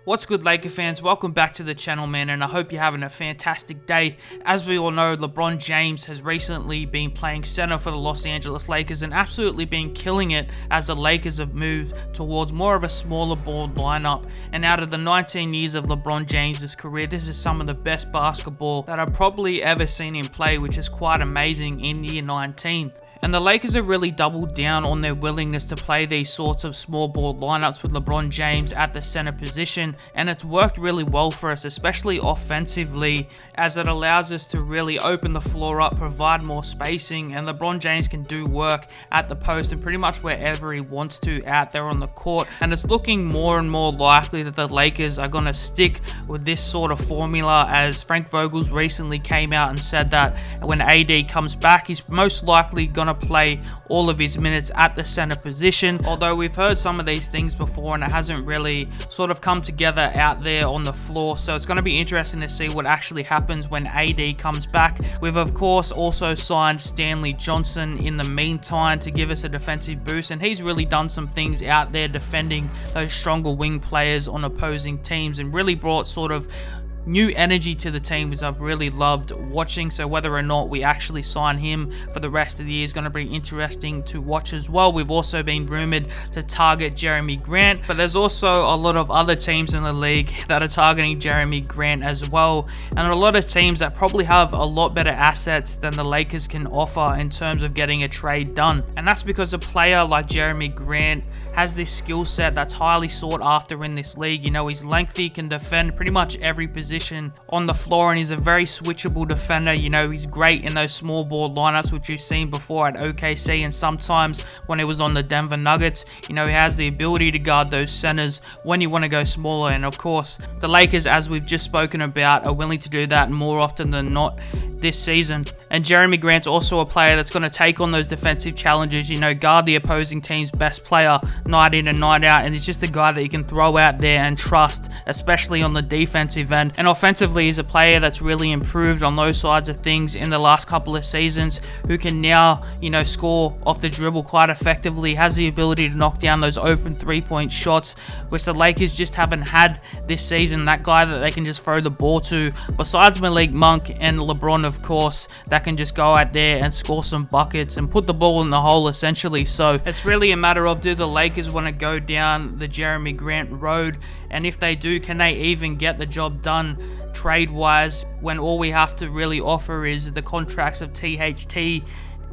What's good, Laker fans? Welcome back to the channel, man, and I hope you're having a fantastic day. As we all know, LeBron James has recently been playing center for the Los Angeles Lakers and absolutely been killing it as the Lakers have moved towards more of a smaller ball lineup. And out of the 19 years of LeBron James' career, this is some of the best basketball that I've probably ever seen him play, which is quite amazing in year 19. And the Lakers have really doubled down on their willingness to play these sorts of small ball lineups with LeBron James at the center position, and it's worked really well for us, especially offensively, as it allows us to really open the floor up, provide more spacing, and LeBron James can do work at the post and pretty much wherever he wants to out there on the court. And it's looking more and more likely that the Lakers are going to stick with this sort of formula, as Frank Vogel's recently came out and said that when AD comes back, he's most likely going to play all of his minutes at the center position. Although we've heard some of these things before and it hasn't really sort of come together out there on the floor, so it's going to be interesting to see what actually happens when AD comes back. We've of course also signed Stanley Johnson in the meantime to give us a defensive boost, and he's really done some things out there defending those stronger wing players on opposing teams and really brought sort of new energy to the team, which I've really loved watching. So whether or not we actually sign him for the rest of the year is going to be interesting to watch as well. We've also been rumored to target Jerami Grant, but there's also a lot of other teams in the league that are targeting Jerami Grant as well, and a lot of teams that probably have a lot better assets than the Lakers can offer in terms of getting a trade done. And that's because a player like Jerami Grant has this skill set that's highly sought after in this league. You know, he's lengthy, can defend pretty much every position on the floor, and he's a very switchable defender. You know, he's great in those small ball lineups, which you've seen before at OKC and sometimes when he was on the Denver Nuggets. You know, he has the ability to guard those centers when you want to go smaller, and of course the Lakers, as we've just spoken about, are willing to do that more often than not this season. And Jerami Grant's also a player that's going to take on those defensive challenges, you know, guard the opposing team's best player night in and night out, and he's just a guy that you can throw out there and trust, especially on the defensive end. And offensively, he's a player that's really improved on those sides of things in the last couple of seasons, who can now, you know, score off the dribble quite effectively, has the ability to knock down those open three-point shots, which the Lakers just haven't had this season. That guy that they can just throw the ball to, besides Malik Monk and LeBron, of course, that can just go out there and score some buckets and put the ball in the hole essentially. So it's really a matter of, do the Lakers want to go down the Jerami Grant road, and if they do, can they even get the job done trade wise, when all we have to really offer is the contracts of THT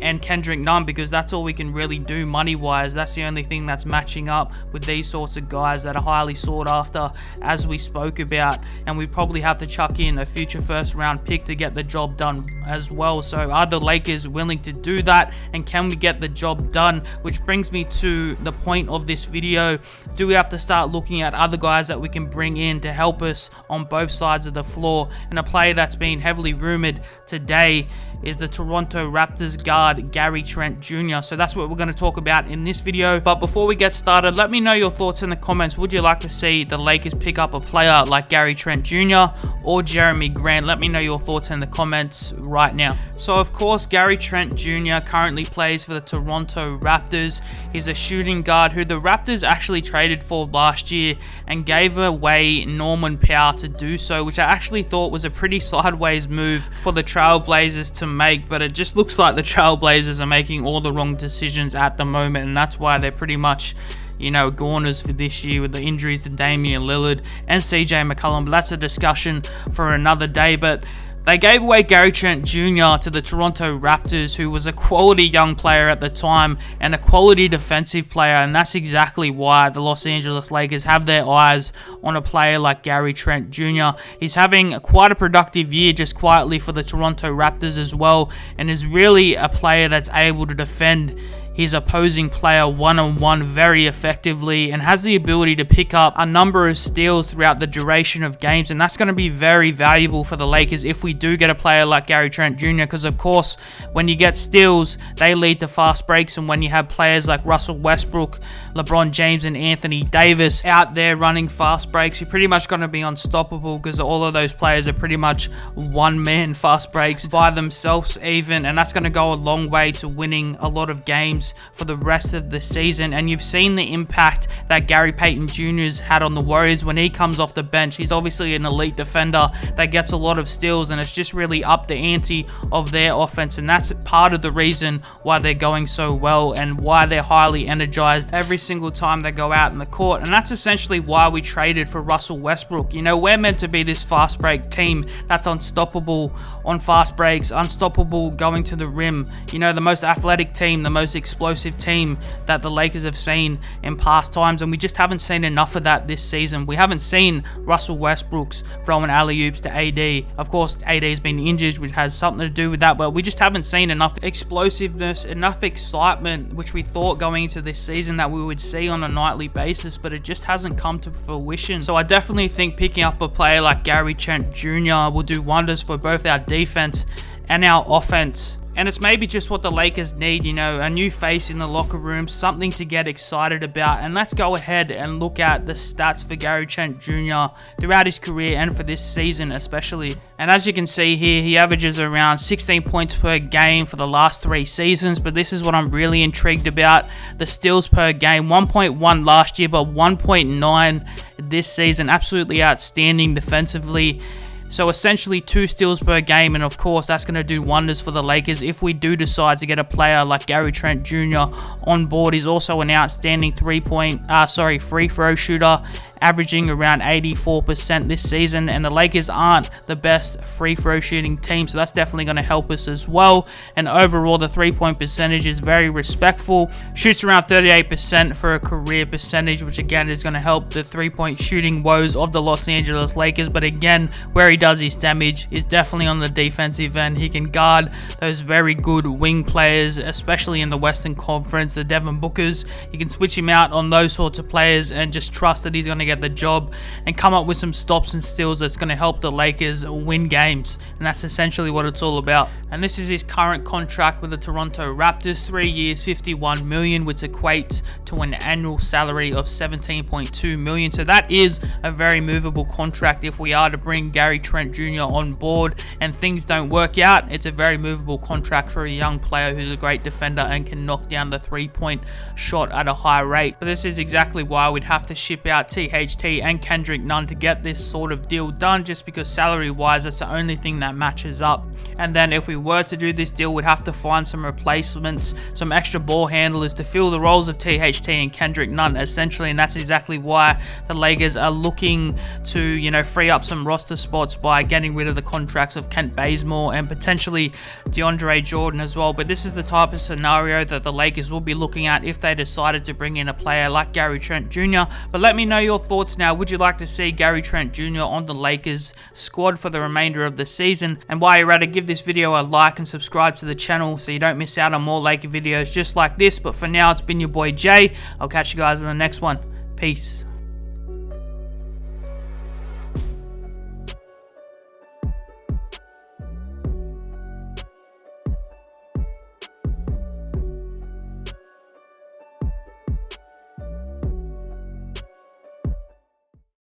and Kendrick Nunn, because that's all we can really do money wise. That's the only thing that's matching up with these sorts of guys that are highly sought after, as we spoke about, and we probably have to chuck in a future first round pick to get the job done as well. So are the Lakers willing to do that, and can we get the job done? Which brings me to the point of this video. Do we have to start looking at other guys that we can bring in to help us on both sides of the floor? And a player that's been heavily rumored today is the Toronto Raptors guard Gary Trent Jr. So that's what we're going to talk about in this video. But before we get started, let me know your thoughts in the comments. Would you like to see the Lakers pick up a player like Gary Trent Jr. or Jerami Grant? Let me know your thoughts in the comments right now. So of course, Gary Trent Jr. currently plays for the Toronto Raptors. He's a shooting guard who the Raptors actually traded for last year and gave away Norman Powell to do so, which I actually thought was a pretty sideways move for the Trailblazers to make, but it just looks like the Trailblazers are making all the wrong decisions at the moment, and that's why they're pretty much, you know, goners for this year with the injuries to Damian Lillard and CJ McCollum. But that's a discussion for another day. But they gave away Gary Trent Jr. to the Toronto Raptors, who was a quality young player at the time and a quality defensive player, and that's exactly why the Los Angeles Lakers have their eyes on a player like Gary Trent Jr. He's having quite a productive year just quietly for the Toronto Raptors as well, and is really a player that's able to defend his opposing player one-on-one very effectively, and has the ability to pick up a number of steals throughout the duration of games, and that's going to be very valuable for the Lakers if we do get a player like Gary Trent Jr. Because of course, when you get steals, they lead to fast breaks, and when you have players like Russell Westbrook, LeBron James, and Anthony Davis out there running fast breaks, you're pretty much going to be unstoppable, because all of those players are pretty much one-man fast breaks by themselves even, and that's going to go a long way to winning a lot of games games for the rest of the season. And you've seen the impact that Gary Payton Jr.'s had on the Warriors when he comes off the bench. He's obviously an elite defender that gets a lot of steals, and it's just really upped the ante of their offense, and that's part of the reason why they're going so well and why they're highly energized every single time they go out in the court. And that's essentially why we traded for Russell Westbrook. You know, we're meant to be this fast break team that's unstoppable on fast breaks, unstoppable going to the rim, you know, the most athletic team, the most explosive team that the Lakers have seen in past times, and we just haven't seen enough of that this season. We haven't seen Russell Westbrook's throwing alley-oops to AD. Of course, AD's been injured, which has something to do with that, but we just haven't seen enough explosiveness, enough excitement, which we thought going into this season that we would see on a nightly basis, but it just hasn't come to fruition. So I definitely think picking up a player like Gary Trent Jr. will do wonders for both our defense and our offense. And it's maybe just what the Lakers need, you know, a new face in the locker room, something to get excited about. And let's go ahead and look at the stats for Gary Trent Jr. throughout his career and for this season especially. And as you can see here, he averages around 16 points per game for the last 3 seasons. But this is what I'm really intrigued about. The steals per game, 1.1 last year, but 1.9 this season. Absolutely outstanding defensively. So essentially 2 steals per game, and of course that's going to do wonders for the Lakers if we do decide to get a player like Gary Trent Jr. on board. He's also an outstanding free throw shooter, averaging around 84% this season, and the Lakers aren't the best free throw shooting team, so that's definitely going to help us as well. And overall the 3-point percentage is very respectful, shoots around 38% for a career percentage, which again is going to help the 3-point shooting woes of the Los Angeles Lakers. But again, where he does his damage is definitely on the defensive end. He can guard those very good wing players, especially in the Western Conference, the Devin Bookers. You can switch him out on those sorts of players and just trust that he's going to get the job and come up with some stops and steals that's going to help the Lakers win games. And that's essentially what it's all about. And this is his current contract with the Toronto Raptors, 3 years, $51 million, which equates to an annual salary of $17.2 million. So that is a very movable contract if we are to bring Gary Trent Jr. on board and things don't work out. It's a very movable contract for a young player who's a great defender and can knock down the 3-point shot at a high rate. But this is exactly why we'd have to ship out THT and Kendrick Nunn to get this sort of deal done, just because salary wise that's the only thing that matches up. And then if we were to do this deal, we'd have to find some replacements, some extra ball handlers to fill the roles of THT and Kendrick Nunn essentially. And that's exactly why the Lakers are looking to, you know, free up some roster spots by getting rid of the contracts of Kent Bazemore and potentially DeAndre Jordan as well. But this is the type of scenario that the Lakers will be looking at if they decided to bring in a player like Gary Trent Jr. But let me know your thoughts now. Would you like to see Gary Trent Jr. on the Lakers squad for the remainder of the season? And while you're at it, give this video a like and subscribe to the channel so you don't miss out on more Laker videos just like this. But for now, it's been your boy Jay. I'll catch you guys in the next one. Peace.